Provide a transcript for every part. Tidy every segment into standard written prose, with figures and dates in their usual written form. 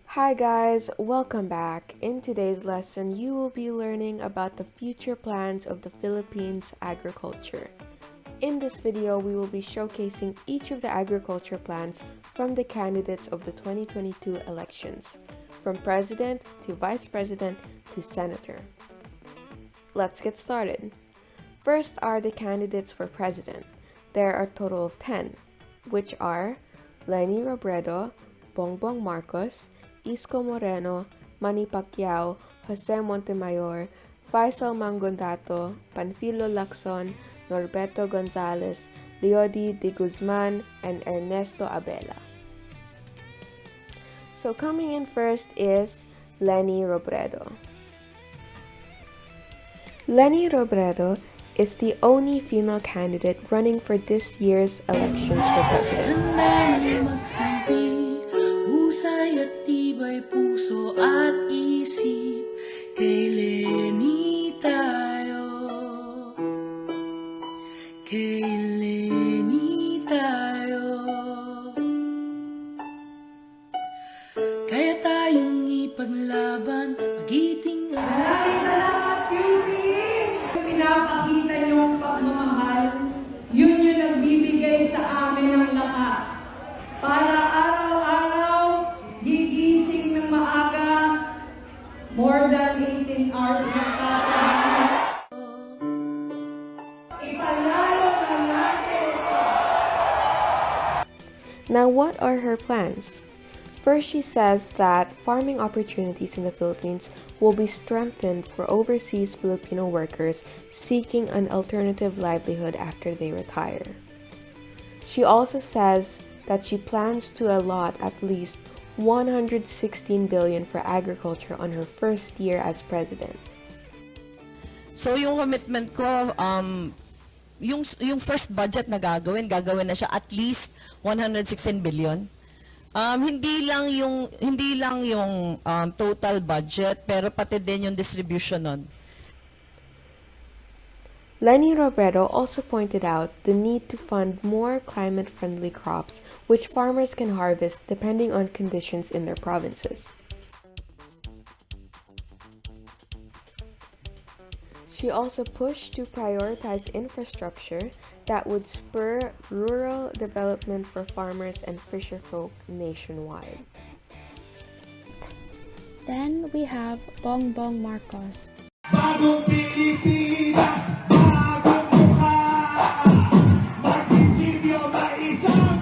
Hi guys, welcome back. In today's lesson, you will be learning about the future plans of the Philippines agriculture. In this video, we will be showcasing each of the agriculture plans from the candidates of the 2022 elections, from president to vice president to senator. Let's get started. First are the candidates for president. There are a total of 10, which are Leni Robredo, Bong Marcos, Ismael Moreno, Manny Pacquiao, Jose Montemayor, Faisal Mangondato, Panfilo Lacson, Norberto Gonzalez, Leody DiGuzman, and Ernesto Abela. So coming in first is Leni Robredo. Leni Robredo is the only female candidate running for this year's elections for president. Husay at tibay puso at isip, kay Leni tayo, kay Leni tayo. Kaya tayong ipaglaban, magiting ang Salamat, QC! Pinapakita niyong pagmamahal, yun yung nagbibigay sa amin ng lakas para araw-araw gigising ng maaga, more than 18 hours magkakaroon. Ipanalo na natin. Now, what are her plans? First, she says that farming opportunities in the Philippines will be strengthened for overseas Filipino workers seeking an alternative livelihood after they retire. She also says that she plans to allot at least 116 billion for agriculture on her first year as president. So yung commitment ko, yung first budget na gagawin na siya at least 116 billion. Hindi lang yung total budget, pero pati din yung distribution nun. Leni Robredo also pointed out the need to fund more climate-friendly crops which farmers can harvest depending on conditions in their provinces. She also pushed to prioritize infrastructure that would spur rural development for farmers and fisherfolk nationwide. Then we have Bong Marcos. Bagong Pilipinas, bagong mukha, magprinsipyo na isang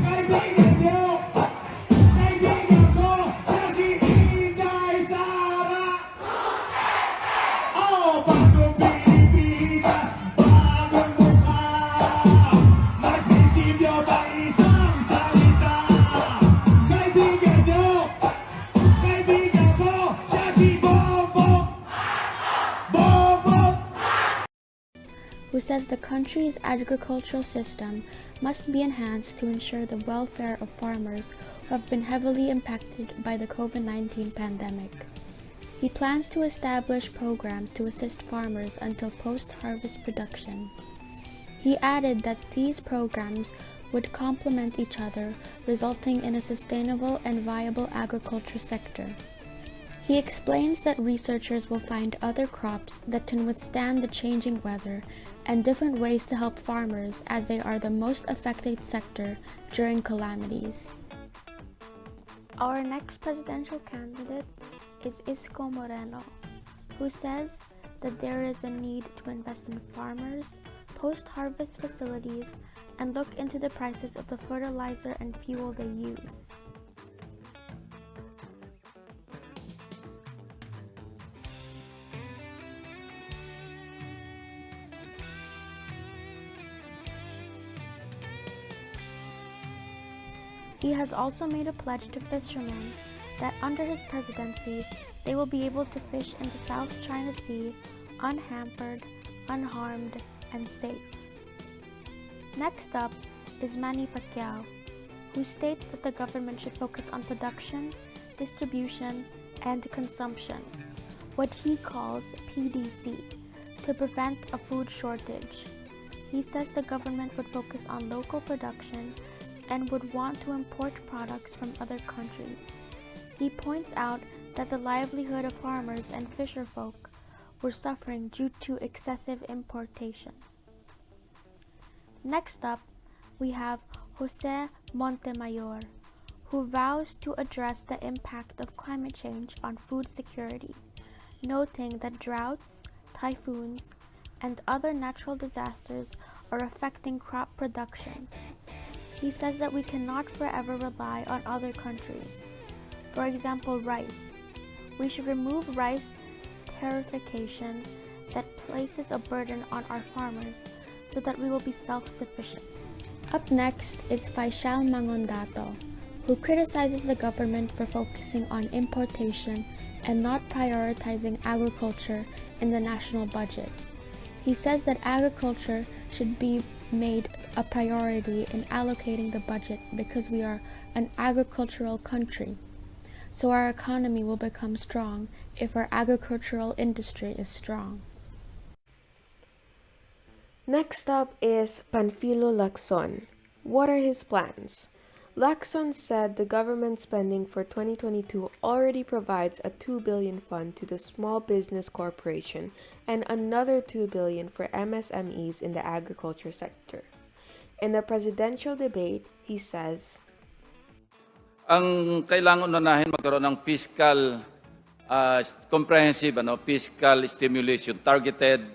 kaibigan niyo, kaibigan ko, na si Inday Sara. Oh, bagong Pilipinas, bagong mukha, magprinsipyo na isang salita. Kaibigan niyo, kaibigan ko, siya si Who says the country's agricultural system must be enhanced to ensure the welfare of farmers who have been heavily impacted by the COVID-19 pandemic. He plans to establish programs to assist farmers until post-harvest production. He added that these programs would complement each other, resulting in a sustainable and viable agriculture sector. He explains that researchers will find other crops that can withstand the changing weather and different ways to help farmers as they are the most affected sector during calamities. Our next presidential candidate is Ismael Moreno, who says that there is a need to invest in farmers, post-harvest facilities, and look into the prices of the fertilizer and fuel they use. He has also made a pledge to fishermen that under his presidency, they will be able to fish in the South China Sea unhampered, unharmed, and safe. Next up is Manny Pacquiao, who states that the government should focus on production, distribution, and consumption, what he calls PDC, to prevent a food shortage. He says the government would focus on local production and would want to import products from other countries. He points out that the livelihood of farmers and fisherfolk were suffering due to excessive importation. Next up, we have Jose Montemayor, who vows to address the impact of climate change on food security, noting that droughts, typhoons, and other natural disasters are affecting crop production. He says that we cannot forever rely on other countries. For example, rice. We should remove rice tariffication that places a burden on our farmers so that we will be self-sufficient. Up next is Faisal Mangondato, who criticizes the government for focusing on importation and not prioritizing agriculture in the national budget. He says that agriculture should be made a priority in allocating the budget because we are an agricultural country. So our economy will become strong if our agricultural industry is strong. Next up is Panfilo Lacson. What are his plans? Lacson said the government spending for 2022 already provides a 2 billion fund to the Small Business Corporation and another 2 billion for MSMEs in the agriculture sector. In the presidential debate, he says, ang kailangan unahin magkaroon ng fiscal comprehensive fiscal stimulation targeted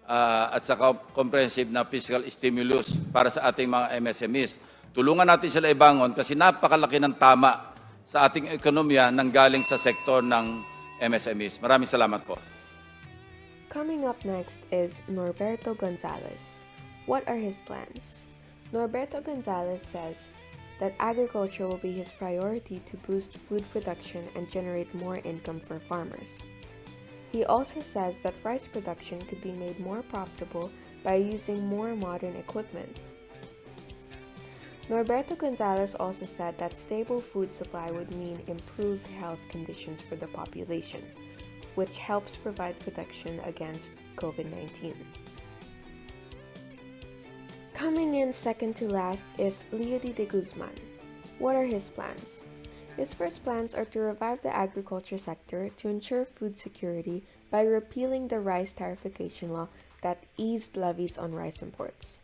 at saka comprehensive na fiscal stimulus para sa ating mga MSMEs. Tulungan natin sila ibangon kasi napakalaki ng tama sa ating ekonomiya nanggaling sa sektor ng MSMEs. Maraming salamat po. Coming up next is Norberto Gonzalez. What are his plans? Norberto Gonzalez says that agriculture will be his priority to boost food production and generate more income for farmers. He also says that rice production could be made more profitable by using more modern equipment. Norberto Gonzalez also said that stable food supply would mean improved health conditions for the population, which helps provide protection against COVID-19. Coming in second to last is DiGuzman. What are his plans? His first plans are to revive the agriculture sector to ensure food security by repealing the rice tariffication law that eased levies on rice imports.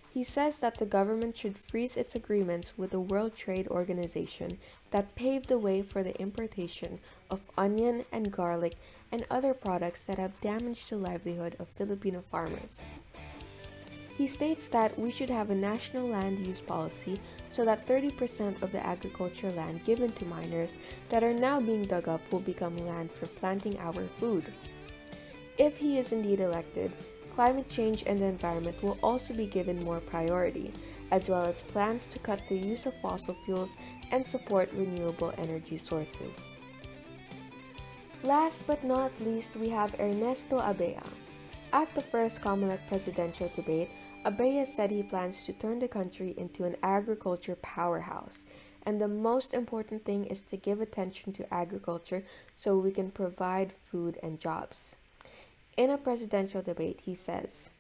He says that the government should freeze its agreements with the World Trade Organization that paved the way for the importation of onion and garlic and other products that have damaged the livelihood of Filipino farmers. He states that we should have a national land use policy so that 30% of the agricultural land given to miners that are now being dug up will become land for planting our food. If he is indeed elected, climate change and the environment will also be given more priority, as well as plans to cut the use of fossil fuels and support renewable energy sources. Last but not least, we have Ernesto Abea. At the first COMELEC presidential debate, Abea said he plans to turn the country into an agriculture powerhouse, and the most important thing is to give attention to agriculture so we can provide food and jobs. In a presidential debate, he says,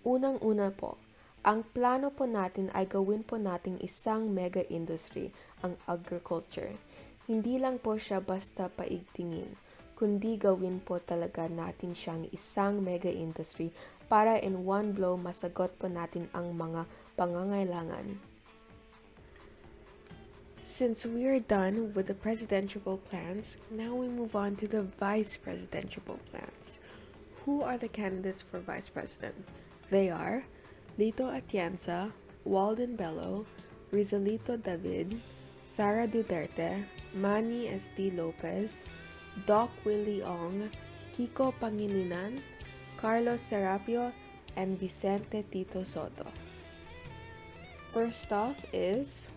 "Unang-una po, ang plano po natin ay gawin po nating isang mega industry, ang agriculture. Hindi lang po siya basta paigtingin, kundi gawin po talaga natin siyang isang mega industry para in one blow masagot po natin ang mga pangangailangan." Since we are done with the presidential plans, now we move on to the vice presidential plans. Who are the candidates for vice president? They are Lito Atienza, Walden Bello, Rizalito David, Sara Dutere, Manny Lopez, Doc Willie Ong, Kiko Pangilinan, Carlos Serapio, and Vicente Tito Sotto. First off is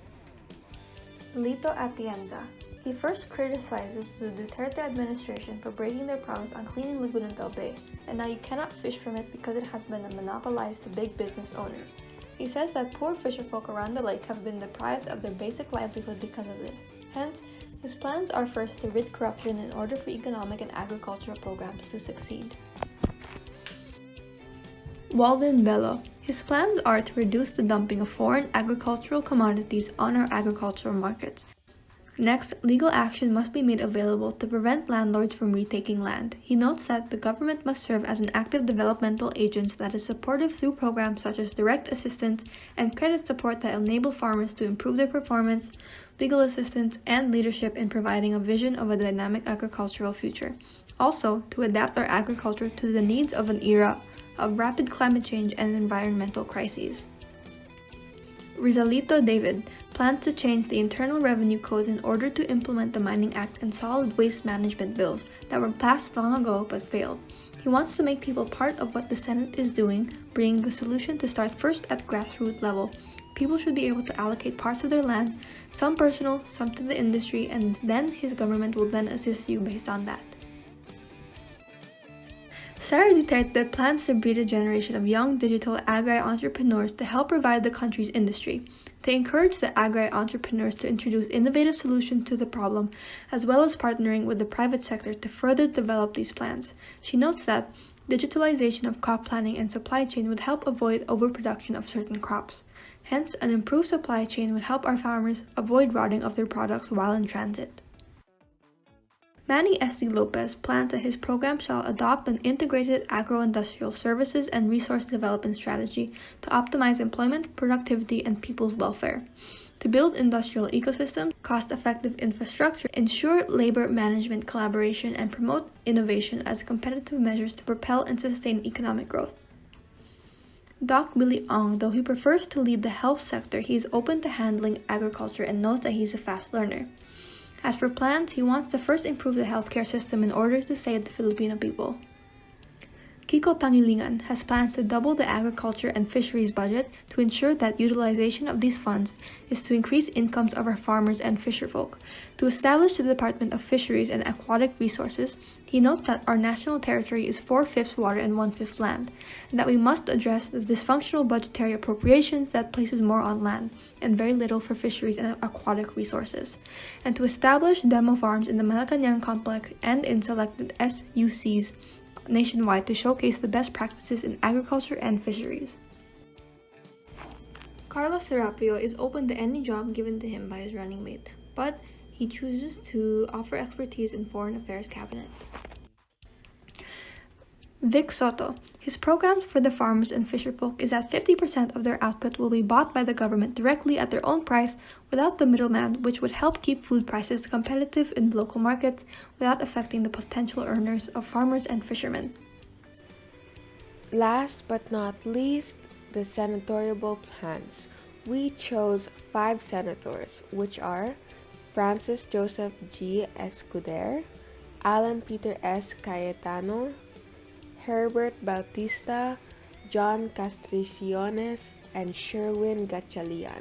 Lito Atienza. He first criticizes the Duterte administration for breaking their promise on cleaning Laguna del Bay, and now you cannot fish from it because it has been monopolized to big business owners. He says that poor fisherfolk around the lake have been deprived of their basic livelihood because of this. Hence, his plans are first to rid corruption in order for economic and agricultural programs to succeed. Walden Bello. His plans are to reduce the dumping of foreign agricultural commodities on our agricultural markets. Next, legal action must be made available to prevent landlords from retaking land. He notes that the government must serve as an active developmental agent that is supportive through programs such as direct assistance and credit support that enable farmers to improve their performance, legal assistance, and leadership in providing a vision of a dynamic agricultural future. Also, to adapt our agriculture to the needs of an era of rapid climate change and environmental crises. Rizalito David plans to change the Internal Revenue Code in order to implement the Mining Act and solid waste management bills that were passed long ago but failed. He wants to make people part of what the Senate is doing, bringing the solution to start first at grassroots level. People should be able to allocate parts of their land, some personal, some to the industry, and then his government will then assist you based on that. Sara Duterte plans to breed a generation of young digital agri-entrepreneurs to help revive the country's industry. They encourage the agri-entrepreneurs to introduce innovative solutions to the problem, as well as partnering with the private sector to further develop these plans. She notes that digitalization of crop planning and supply chain would help avoid overproduction of certain crops. Hence, an improved supply chain would help our farmers avoid rotting of their products while in transit. Manny Lopez plans that his program shall adopt an integrated agro-industrial services and resource development strategy to optimize employment, productivity, and people's welfare. To build industrial ecosystems, cost-effective infrastructure, ensure labor management collaboration, and promote innovation as competitive measures to propel and sustain economic growth. Doc Willie Ong, though he prefers to lead the health sector, he is open to handling agriculture and knows that he's a fast learner. As for plans, he wants to first improve the healthcare system in order to save the Filipino people. Kiko Pangilingan has plans to double the agriculture and fisheries budget to ensure that utilization of these funds is to increase incomes of our farmers and fisherfolk. To establish the Department of Fisheries and Aquatic Resources, he notes that our national territory is 4/5 water and 1/5 land, and that we must address the dysfunctional budgetary appropriations that places more on land and very little for fisheries and aquatic resources, and to establish demo farms in the Malacañang complex and in selected SUCs nationwide to showcase the best practices in agriculture and fisheries. Carlos Serapio is open to any job given to him by his running mate, but he chooses to offer expertise in foreign affairs cabinet. Vic Sotto. His programs for the farmers and fisherfolk is that 50% of their output will be bought by the government directly at their own price without the middleman, which would help keep food prices competitive in the local markets without affecting the potential earners of farmers and fishermen. Last but not least, the Senatorial Plans. We chose 5 senators, which are Francis Joseph G. Escudera, Alan Peter S. Cayetano, Herbert Bautista, John Castriciones, and Sherwin Gatchalian.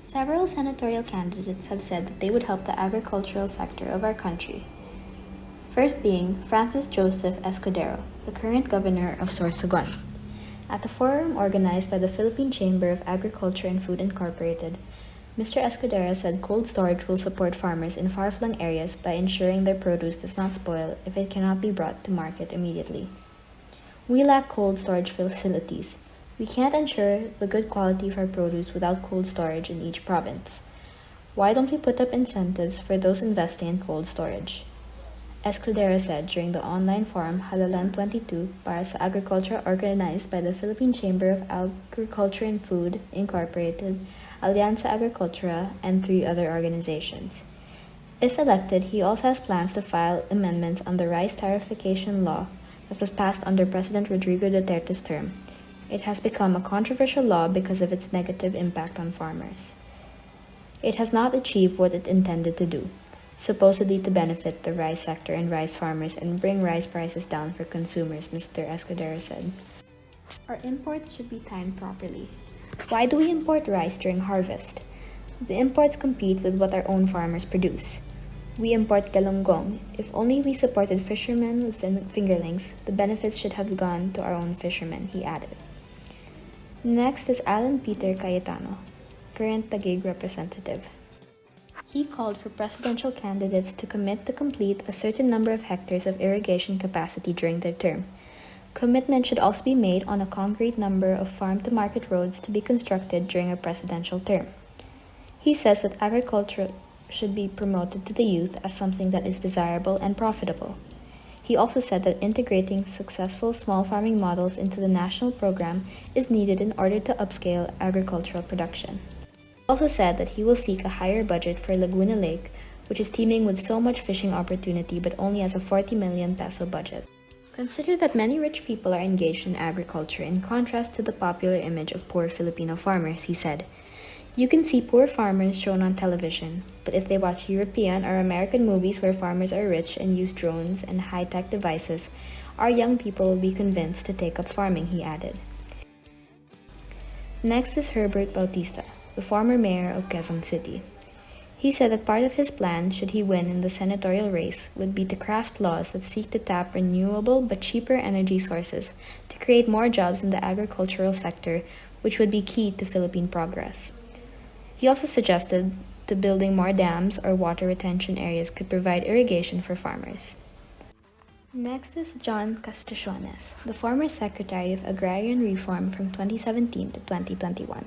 Several senatorial candidates have said that they would help the agricultural sector of our country. First being Francis Joseph Escudero, the current governor of Sorsogon. At a forum organized by the Philippine Chamber of Agriculture and Food Incorporated, Mr. Escudera said cold storage will support farmers in far-flung areas by ensuring their produce does not spoil if it cannot be brought to market immediately. We lack cold storage facilities. We can't ensure the good quality of our produce without cold storage in each province. Why don't we put up incentives for those investing in cold storage? Escudera said during the online forum Halalan 22 para sa Agriculture organized by the Philippine Chamber of Agriculture and Food Incorporated, Alianza Agricultura, and 3 other organizations. If elected, he also has plans to file amendments on the rice tariffication law that was passed under President Rodrigo Duterte's term. It has become a controversial law because of its negative impact on farmers. It has not achieved what it intended to do, supposedly to benefit the rice sector and rice farmers and bring rice prices down for consumers, Mr. Escudera said. Our imports should be timed properly. Why do we import rice during harvest? The imports compete with what our own farmers produce. We import galunggong. If only we supported fishermen with fingerlings, the benefits should have gone to our own fishermen, he added. Next is Alan Peter Cayetano, current Taguig representative. He called for presidential candidates to commit to complete a certain number of hectares of irrigation capacity during their term. Commitment should also be made on a concrete number of farm-to-market roads to be constructed during a presidential term. He says that agriculture should be promoted to the youth as something that is desirable and profitable. He also said that integrating successful small farming models into the national program is needed in order to upscale agricultural production. He also said that he will seek a higher budget for Laguna Lake, which is teeming with so much fishing opportunity but only has a 40 million peso budget. Consider that many rich people are engaged in agriculture in contrast to the popular image of poor Filipino farmers, he said. You can see poor farmers shown on television, but if they watch European or American movies where farmers are rich and use drones and high-tech devices, our young people will be convinced to take up farming, he added. Next is Herbert Bautista, the former mayor of Quezon City. He said that part of his plan, should he win in the senatorial race, would be to craft laws that seek to tap renewable but cheaper energy sources to create more jobs in the agricultural sector, which would be key to Philippine progress. He also suggested that building more dams or water retention areas could provide irrigation for farmers. Next is John Castoness, the former Secretary of Agrarian Reform from 2017 to 2021.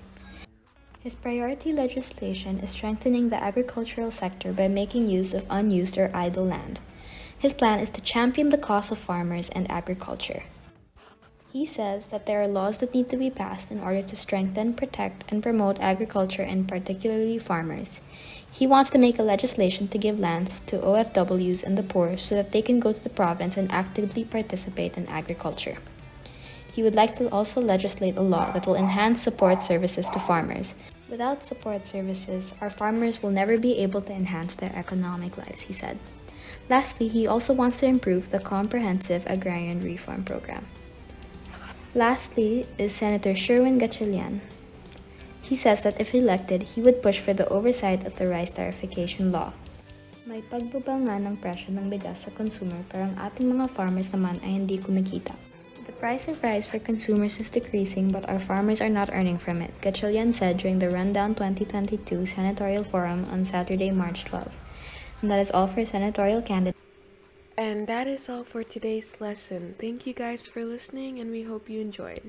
His priority legislation is strengthening the agricultural sector by making use of unused or idle land. His plan is to champion the cause of farmers and agriculture. He says that there are laws that need to be passed in order to strengthen, protect, and promote agriculture and particularly farmers. He wants to make a legislation to give lands to OFWs and the poor so that they can go to the province and actively participate in agriculture. He would like to also legislate a law that will enhance support services to farmers. Without support services, our farmers will never be able to enhance their economic lives, he said. Lastly, he also wants to improve the comprehensive agrarian reform program. Lastly is Senator Sherwin Gatchalian. He says that if elected, he would push for the oversight of the rice tarification law. May pagbaba nga ng presyo ng bigas sa consumer pero ang ating mga farmers naman ay hindi kumikita. The price of rice for consumers is decreasing but our farmers are not earning from it, Gatchalian said during the Rundown 2022 Senatorial Forum on Saturday, March 12. And that is all for senatorial candidates. And that is all for today's lesson. Thank you guys for listening, and we hope you enjoyed.